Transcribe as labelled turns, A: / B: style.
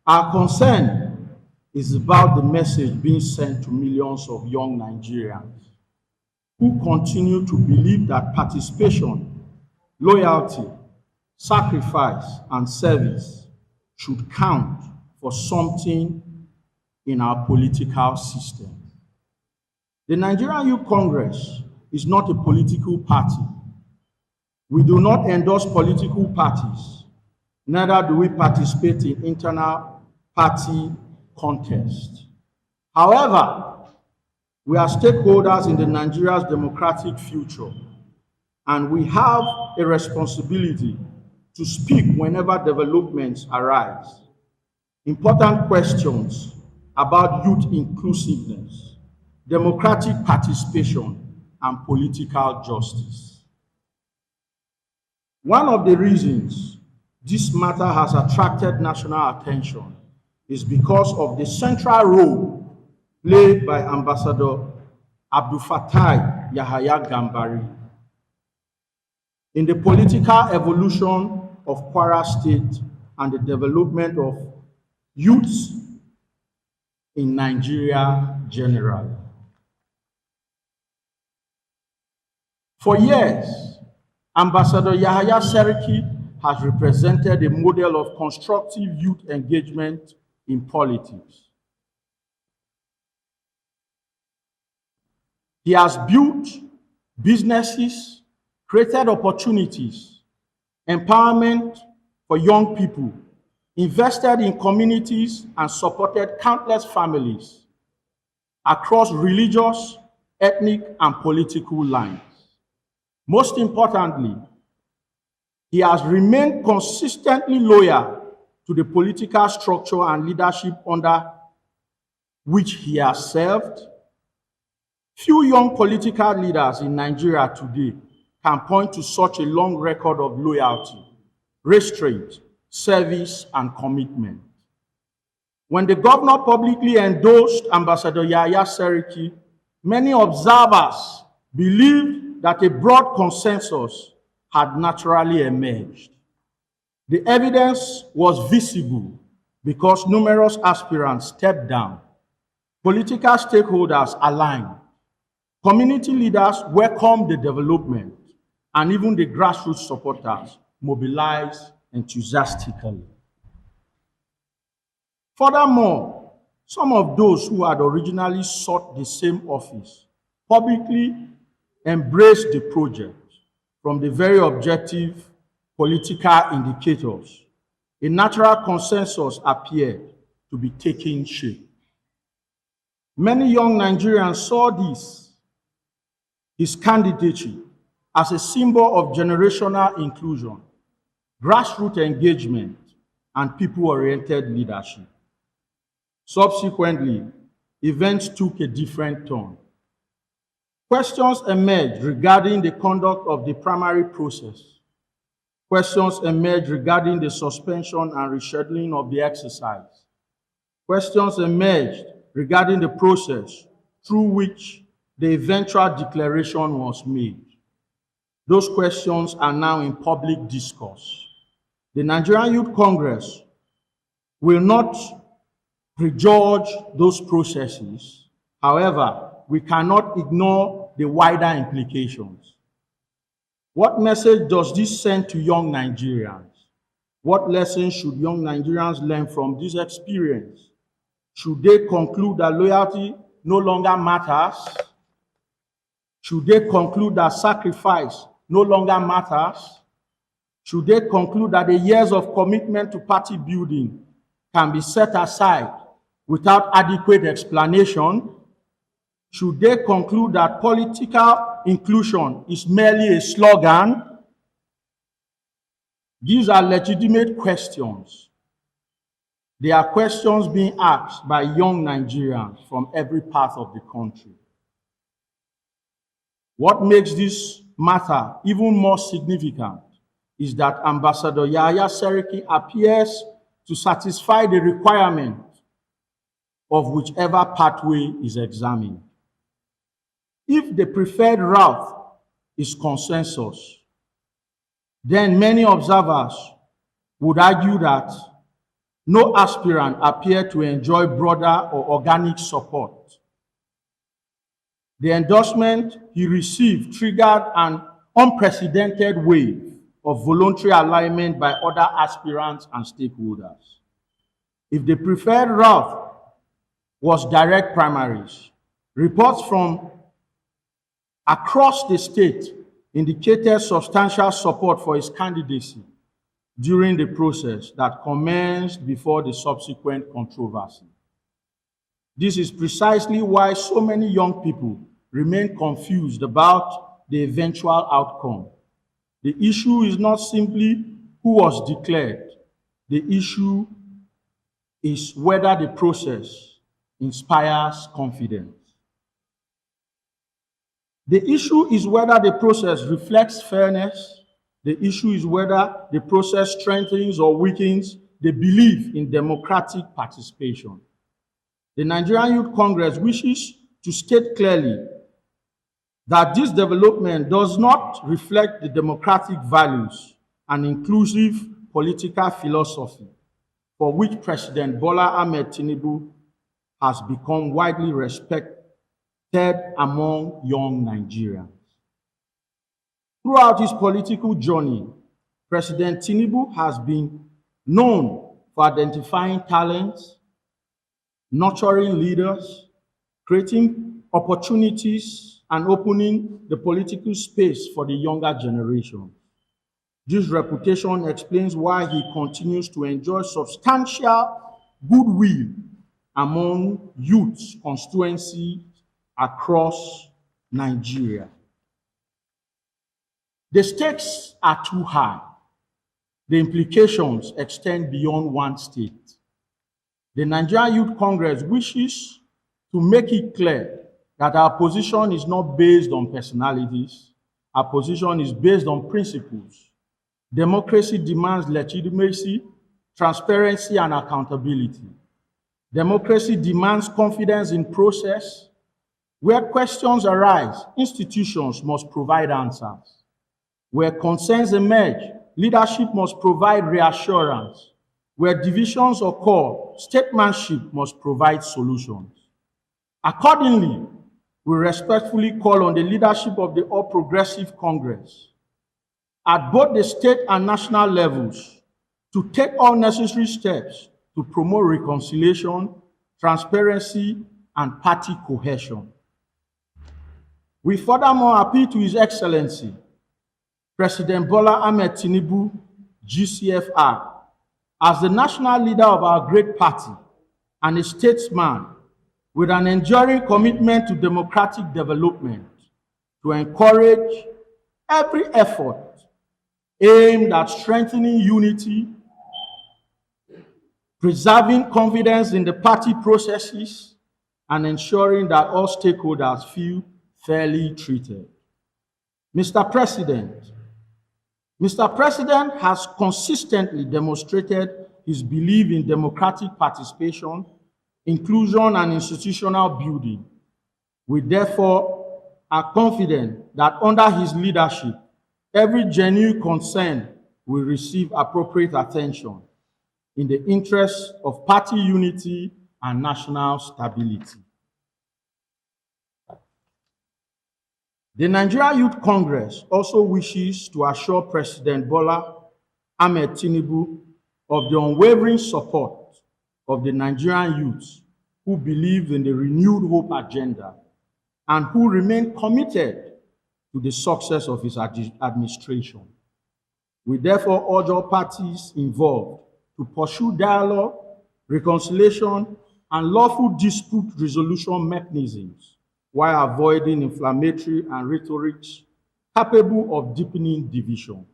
A: Our concern is about the message being sent to millions of young Nigerians who continue to believe that participation, loyalty, sacrifice, and service should count for something in our political system. The Nigerian Youth Congress is not a political party. We do not endorse political parties, neither do we participate in internal party contests. However, we are stakeholders in the Nigeria's democratic future, and we have a responsibility to speak whenever developments arise. Important questions about youth inclusiveness, democratic participation, and political justice. One of the reasons this matter has attracted national attention is because of the central role played by Ambassador Abdul Fattah Yahaya Gambari in the political evolution of Kwara State and the development of youths in Nigeria generally. For years, Ambassador Yahaya Seriki has represented a model of constructive youth engagement in politics. He has built businesses, created opportunities, empowerment for young people, invested in communities, and supported countless families across religious, ethnic, and political lines. Most importantly, he has remained consistently loyal to the political structure and leadership under which he has served. Few young political leaders in Nigeria today can point to such a long record of loyalty, restraint, service, and commitment. When the governor publicly endorsed Ambassador Yahaya Seriki, many observers believed that a broad consensus had naturally emerged. The evidence was visible because numerous aspirants stepped down, political stakeholders aligned, community leaders welcomed the development, and even the grassroots supporters mobilized enthusiastically. Furthermore, some of those who had originally sought the same office publicly embraced the project from the very objective political indicators. A natural consensus appeared to be taking shape. Many young Nigerians saw his candidature, as a symbol of generational inclusion, grassroots engagement, and people-oriented leadership. Subsequently, events took a different turn. Questions emerged regarding the conduct of the primary process. Questions emerged regarding the suspension and rescheduling of the exercise. Questions emerged regarding the process through which the eventual declaration was made. Those questions are now in public discourse. The Nigerian Youth Congress will not prejudge those processes. However, we cannot ignore the wider implications. What message does this send to young Nigerians? What lessons should young Nigerians learn from this experience? Should they conclude that loyalty no longer matters? Should they conclude that sacrifice no longer matters? Should they conclude that the years of commitment to party building can be set aside without adequate explanation? Should they conclude that political inclusion is merely a slogan? These are legitimate questions. They are questions being asked by young Nigerians from every part of the country. What makes this matter even more significant is that Ambassador Yahaya Seriki appears to satisfy the requirement of whichever pathway is examined. If the preferred route is consensus, then many observers would argue that no aspirant appeared to enjoy broader or organic support. The endorsement he received triggered an unprecedented wave of voluntary alignment by other aspirants and stakeholders. If the preferred route was direct primaries, reports from across the state indicated substantial support for his candidacy during the process that commenced before the subsequent controversy. This is precisely why so many young people remain confused about the eventual outcome. The issue is not simply who was declared. The issue is whether the process inspires confidence. The issue is whether the process reflects fairness. The issue is whether the process strengthens or weakens the belief in democratic participation. The Nigerian Youth Congress wishes to state clearly that this development does not reflect the democratic values and inclusive political philosophy for which President Bola Ahmed Tinubu has become widely respected among young Nigerians. Throughout his political journey, President Tinubu has been known for identifying talents, nurturing leaders, creating opportunities, and opening the political space for the younger generation. This reputation explains why he continues to enjoy substantial goodwill among youth constituencies across Nigeria. The stakes are too high. The implications extend beyond one state. The Nigerian Youth Congress wishes to make it clear that our position is not based on personalities. Our position is based on principles. Democracy demands legitimacy, transparency, and accountability. Democracy demands confidence in process. Where questions arise, institutions must provide answers. Where concerns emerge, leadership must provide reassurance. Where divisions occur, statesmanship must provide solutions. Accordingly, we respectfully call on the leadership of the All Progressive Congress at both the state and national levels to take all necessary steps to promote reconciliation, transparency, and party cohesion. We furthermore appeal to His Excellency, President Bola Ahmed Tinubu, GCFR, as the national leader of our great party and a statesman with an enduring commitment to democratic development, to encourage every effort aimed at strengthening unity, preserving confidence in the party processes, and ensuring that all stakeholders feel fairly treated. Mr. President has consistently demonstrated his belief in democratic participation, inclusion, and institutional building. We therefore are confident that under his leadership, every genuine concern will receive appropriate attention in the interest of party unity and national stability. The Nigerian Youth Congress also wishes to assure President Bola Ahmed Tinubu of the unwavering support of the Nigerian youths who believe in the renewed hope agenda and who remain committed to the success of his administration. We therefore urge all parties involved to pursue dialogue, reconciliation, and lawful dispute resolution mechanisms while avoiding inflammatory and rhetorics capable of deepening divisions.